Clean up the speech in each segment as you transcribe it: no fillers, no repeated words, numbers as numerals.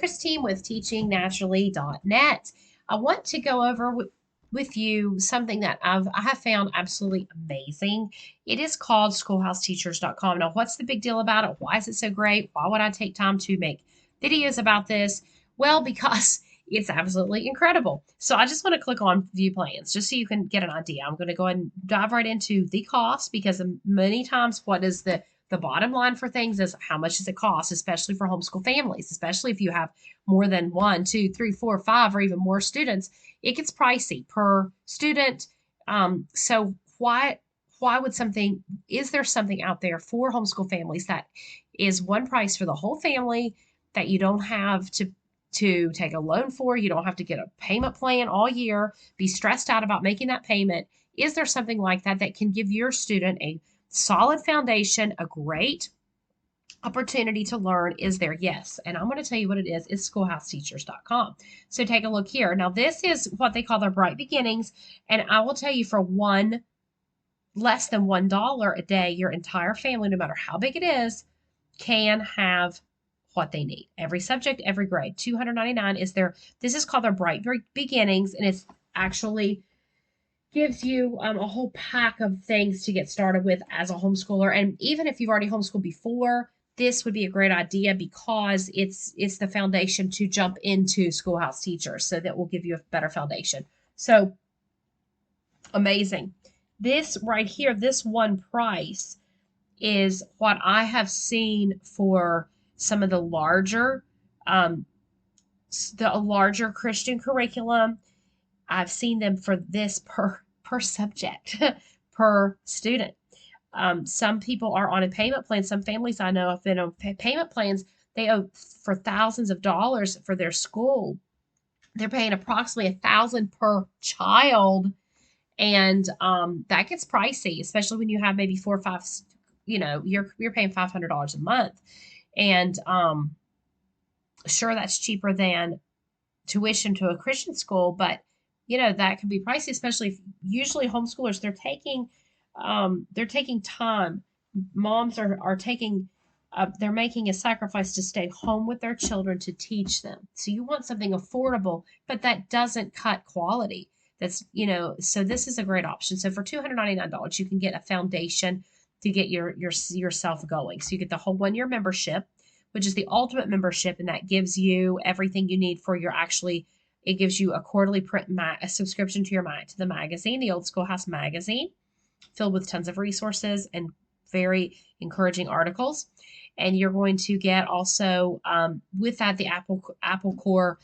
Christine with teachingnaturally.net. I want to go over with you something that I have found absolutely amazing. It is called schoolhouseteachers.com. Now, what's the big deal about it? Why is it so great? Why would I take time to make videos about this? Well, because it's absolutely incredible. So I just want to click on view plans just so you can get an idea. I'm going to go ahead and dive right into the cost because many times what is the bottom line for things is how much does it cost, especially for homeschool families, especially if you have more than one, two, three, four, five, or even more students. It gets pricey per student. So why would something, is there something out there for homeschool families that is one price for the whole family that you don't have to take a loan for? You don't have to get a payment plan all year, be stressed out about making that payment. Is there something like that that can give your student a solid foundation, a great opportunity to learn? Is there? Yes. And I'm going to tell you what it is. It's schoolhouseteachers.com. So take a look here. Now, this is what they call their bright beginnings. And I will tell you, for less than $1 a day, your entire family, no matter how big it is, can have what they need. Every subject, every grade. $299 is this is called their bright beginnings. And it's actually gives you a whole pack of things to get started with as a homeschooler. And even if you've already homeschooled before, this would be a great idea because it's the foundation to jump into Schoolhouse Teachers. So that will give you a better foundation. So amazing. This right here, this one price is what I have seen for some of the larger Christian curriculum. I've seen them for this per subject, per student. Some people are on a payment plan. Some families I know have been on payment plans. They owe for thousands of dollars for their school. They're paying approximately $1,000 per child, and that gets pricey, especially when you have maybe four or five. You're paying $500 a month, and sure, that's cheaper than tuition to a Christian school, but that can be pricey, especially if usually homeschoolers they're taking time. Moms are taking they're making a sacrifice to stay home with their children to teach them. So you want something affordable, but that doesn't cut quality. So this is a great option. So for $299, you can get a foundation to get yourself going. So you get the whole 1 year membership, which is the ultimate membership, and that gives you everything you need for it gives you a quarterly print a subscription to the magazine, the Old Schoolhouse magazine, filled with tons of resources and very encouraging articles. And you're going to get also with that the Apple Core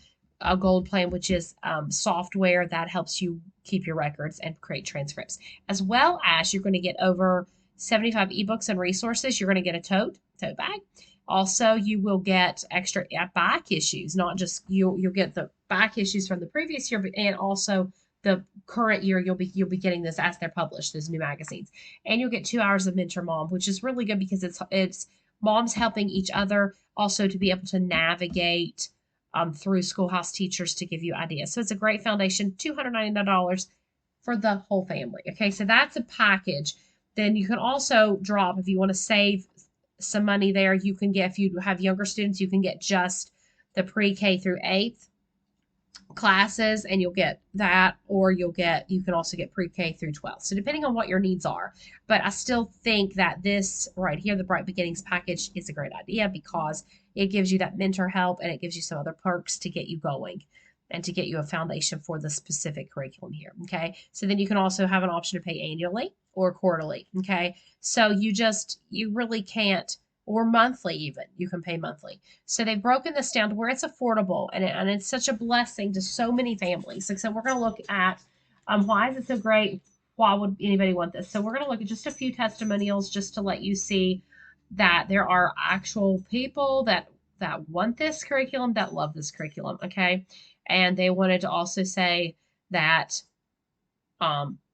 Gold plan, which is software that helps you keep your records and create transcripts, as well as you're going to get over 75 ebooks and resources. You're going to get a tote bag. Also, you will get extra back issues, not just you'll get the back issues from the previous year, and also the current year. You'll be getting this as they're published, those new magazines, and you'll get 2 hours of Mentor Mom, which is really good because it's moms helping each other also to be able to navigate through Schoolhouse Teachers to give you ideas. So it's a great foundation. $299 for the whole family. Okay, so that's a package. Then you can also drop, if you want to save some money there, you can get, if you have younger students, you can get just the pre-K through 8th classes, and you'll get that, or you can also get pre-K through 12th. So depending on what your needs are. But I still think that this right here, the Bright Beginnings package, is a great idea because it gives you that mentor help and it gives you some other perks to get you going and to get you a foundation for the specific curriculum here. Okay. So then you can also have an option to pay annually or quarterly. Okay. So you really can't, or monthly even, you can pay monthly. So they've broken this down to where it's affordable, and it's such a blessing to so many families. So we're going to look at why is it so great? Why would anybody want this? So we're going to look at just a few testimonials just to let you see that there are actual people that want this curriculum, that love this curriculum. Okay. And they wanted to also say that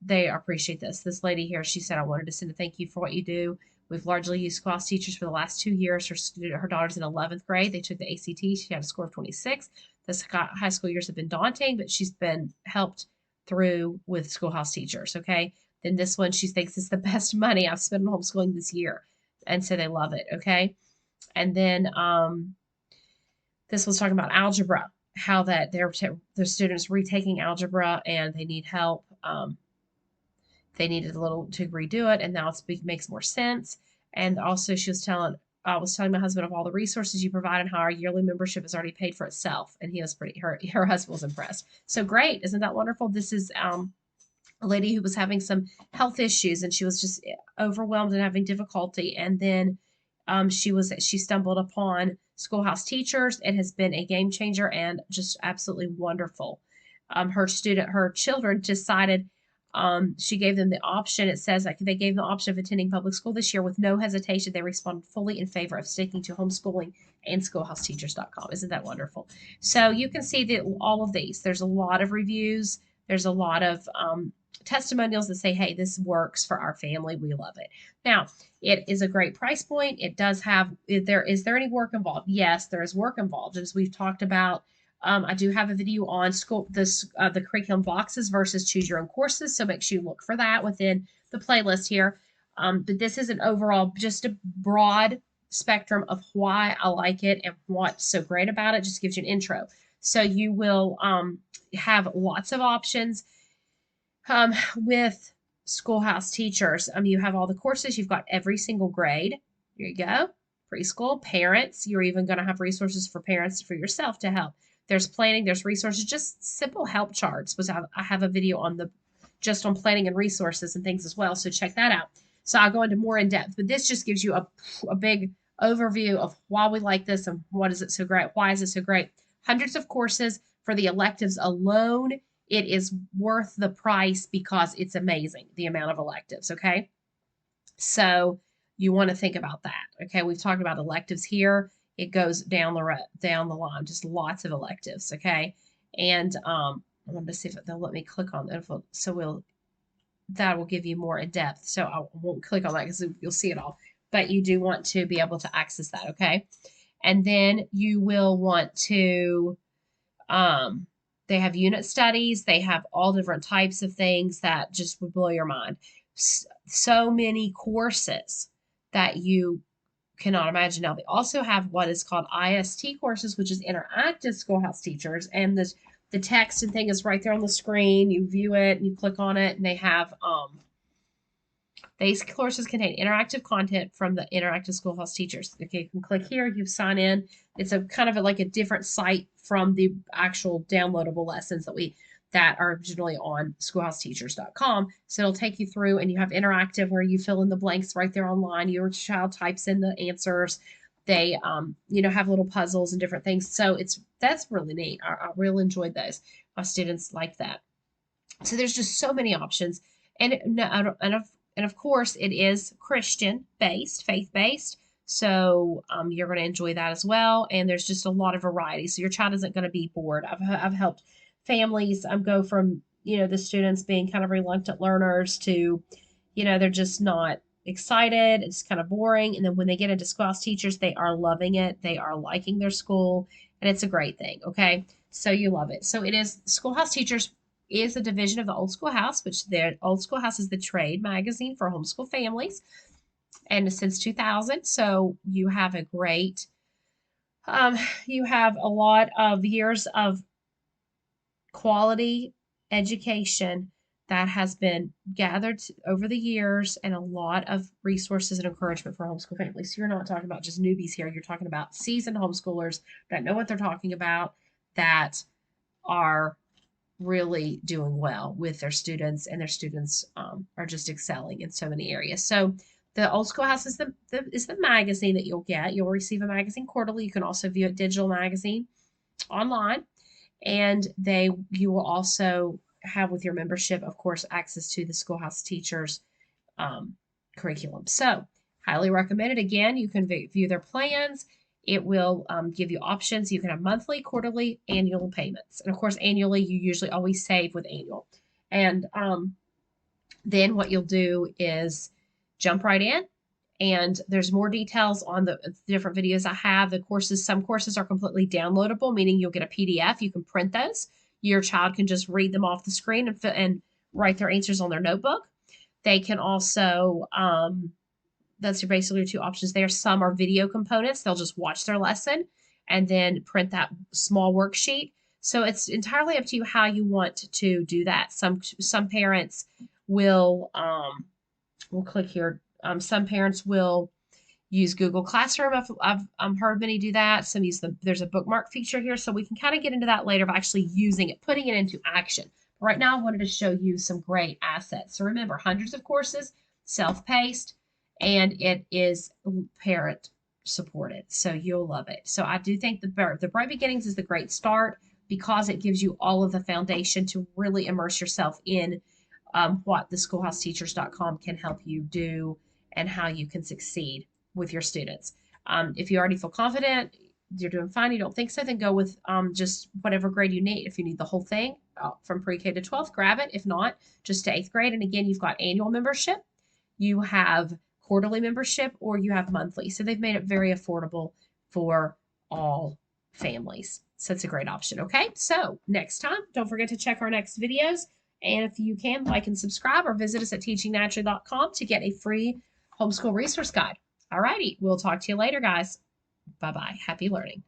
they appreciate this. This lady here, she said, I wanted to send a thank you for what you do. We've largely used Schoolhouse Teachers for the last 2 years. Her daughter's in 11th grade. They took the ACT. She had a score of 26. The high school years have been daunting, but she's been helped through with Schoolhouse Teachers. Okay. Then this one, she thinks is the best money I've spent on homeschooling this year. And so they love it. Okay. And then This was talking about algebra, how that the students retaking algebra and they need help. They needed a little to redo it, and now it makes more sense. And also, I was telling my husband of all the resources you provide and how our yearly membership has already paid for itself. And he was her husband was impressed. So great. Isn't that wonderful? This is, a lady who was having some health issues and she was just overwhelmed and having difficulty. And then she stumbled upon Schoolhouse Teachers. It has been a game changer and just absolutely wonderful. Her children decided, she gave them the option. It says like they gave them the option of attending public school this year with no hesitation. They responded fully in favor of sticking to homeschooling and schoolhouseteachers.com. Isn't that wonderful? So you can see that all of these, there's a lot of reviews. There's a lot of testimonials that say, hey, this works for our family. We love it. Now, it is a great price point. It does have, is there any work involved? Yes, there is work involved. As we've talked about, I do have a video on the curriculum boxes versus choose your own courses. So make sure you look for that within the playlist here. But this is an overall, just a broad spectrum of why I like it and what's so great about it. Just gives you an intro. So you will have lots of options with Schoolhouse Teachers. You have all the courses. You've got every single grade. Here you go. Preschool, parents. You're even going to have resources for parents for yourself to help. There's planning. There's resources. Just simple help charts. I have a video on just on planning and resources and things as well. So check that out. So I'll go into more in depth, but this just gives you a big overview of why we like this and what is it so great. Why is it so great? Hundreds of courses for the electives alone. It is worth the price because it's amazing, the amount of electives, okay? So you want to think about that, okay? We've talked about electives here. It goes down the line, just lots of electives, okay? And I'm going to see if they'll let me click on it. So that will give you more in depth. So I won't click on that because you'll see it all. But you do want to be able to access that, okay? And then you will want to... they have unit studies. They have all different types of things that just would blow your mind. So many courses that you cannot imagine. Now, they also have what is called IST courses, which is interactive Schoolhouse Teachers. And the text and thing is right there on the screen. You view it and you click on it, and they have these courses contain interactive content from the interactive Schoolhouse Teachers. Okay, you can click here, you sign in. It's a kind of like a different site from the actual downloadable lessons that are originally on schoolhouseteachers.com. So it'll take you through, and you have interactive where you fill in the blanks right there online. Your child types in the answers. They have little puzzles and different things. So that's really neat. I really enjoyed those. My students like that. So there's just so many options. And of course, it is Christian-based, faith-based. So you're going to enjoy that as well. And there's just a lot of variety. So your child isn't going to be bored. I've helped families go from, the students being kind of reluctant learners to, they're just not excited. It's kind of boring. And then when they get into Schoolhouse Teachers, they are loving it. They are liking their school. And it's a great thing. Okay. So you love it. So it is Schoolhouse Teachers is a division of the Old Schoolhouse, which the Old Schoolhouse is the trade magazine for homeschool families. And since 2000, so you have a great, you have a lot of years of quality education that has been gathered over the years, and a lot of resources and encouragement for homeschool families. So you're not talking about just newbies here. You're talking about seasoned homeschoolers that know what they're talking about, that are really doing well with their students, and their students are just excelling in so many areas. So the Old Schoolhouse is the magazine that you'll get. You'll receive a magazine quarterly. You can also view a digital magazine online, and you will also have, with your membership, of course, access to the Schoolhouse Teachers curriculum. So highly recommended. Again, you can view their plans. It will give you options. You can have monthly, quarterly, annual payments. And of course, annually, you usually always save with annual. And then what you'll do is jump right in. And there's more details on the different videos I have. The courses, some courses are completely downloadable, meaning you'll get a PDF. You can print those. Your child can just read them off the screen and write their answers on their notebook. They can also... that's basically your two options there. Some are video components. They'll just watch their lesson. and then print that small worksheet. So it's entirely up to you how you want to do that. Some parents will we'll click here. Some parents will use Google Classroom. I've heard many do that. Some use there's a bookmark feature here, so we can kind of get into that later of actually using it, putting it into action. But right now, I wanted to show you some great assets. So remember, hundreds of courses, self-paced, and it is parent supported. So you'll love it. So I do think the Bright Beginnings is the great start because it gives you all of the foundation to really immerse yourself in what the schoolhouseteachers.com can help you do and how you can succeed with your students. If you already feel confident, you're doing fine, you don't think so, then go with just whatever grade you need. If you need the whole thing from pre-K to 12th, grab it. If not, just to 8th grade. And again, you've got annual membership, you have quarterly membership, or you have monthly. So they've made it very affordable for all families. So it's a great option. Okay, so next time, don't forget to check our next videos. And if you can, like and subscribe, or visit us at teachingnaturally.com to get a free homeschool resource guide. All righty, we'll talk to you later, guys. Bye-bye. Happy learning.